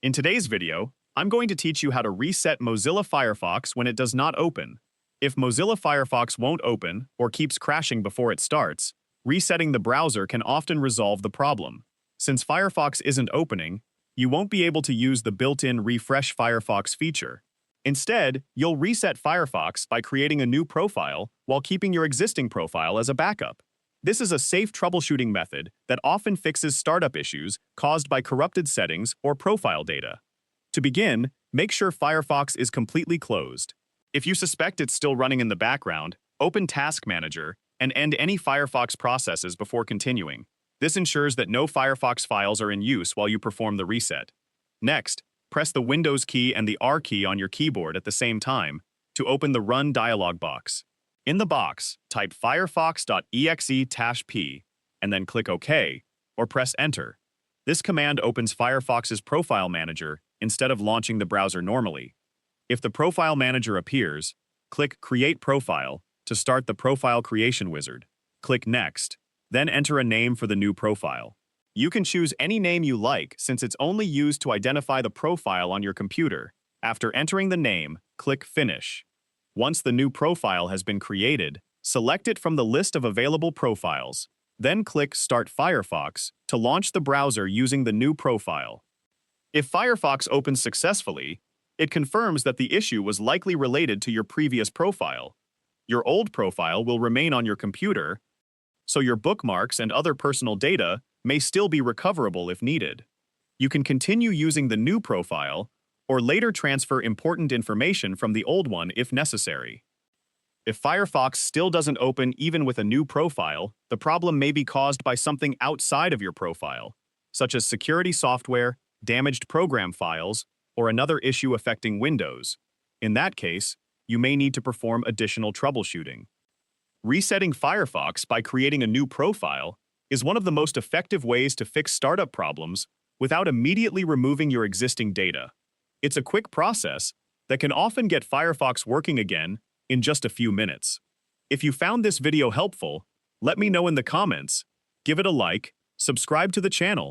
In today's video, I'm going to teach you how to reset Mozilla Firefox when it does not open. If Mozilla Firefox won't open or keeps crashing before it starts, resetting the browser can often resolve the problem. Since Firefox isn't opening, you won't be able to use the built-in Refresh Firefox feature. Instead, you'll reset Firefox by creating a new profile while keeping your existing profile as a backup. This is a safe troubleshooting method that often fixes startup issues caused by corrupted settings or profile data. To begin, make sure Firefox is completely closed. If you suspect it's still running in the background, open Task Manager and end any Firefox processes before continuing. This ensures that no Firefox files are in use while you perform the reset. Next, press the Windows key and the R key on your keyboard at the same time to open the Run dialog box. In the box, type firefox.exe-p and then click OK or press Enter. This command opens Firefox's Profile Manager instead of launching the browser normally. If the Profile Manager appears, click Create Profile to start the profile creation wizard. Click Next, then enter a name for the new profile. You can choose any name you like since it's only used to identify the profile on your computer. After entering the name, click Finish. Once the new profile has been created, select it from the list of available profiles. Then click Start Firefox to launch the browser using the new profile. If Firefox opens successfully, it confirms that the issue was likely related to your previous profile. Your old profile will remain on your computer, so your bookmarks and other personal data may still be recoverable if needed. You can continue using the new profile or later transfer important information from the old one if necessary. If Firefox still doesn't open even with a new profile, the problem may be caused by something outside of your profile, such as security software, damaged program files, or another issue affecting Windows. In that case, you may need to perform additional troubleshooting. Resetting Firefox by creating a new profile is one of the most effective ways to fix startup problems without immediately removing your existing data. It's a quick process that can often get Firefox working again in just a few minutes. If you found this video helpful, let me know in the comments, give it a like, subscribe to the channel,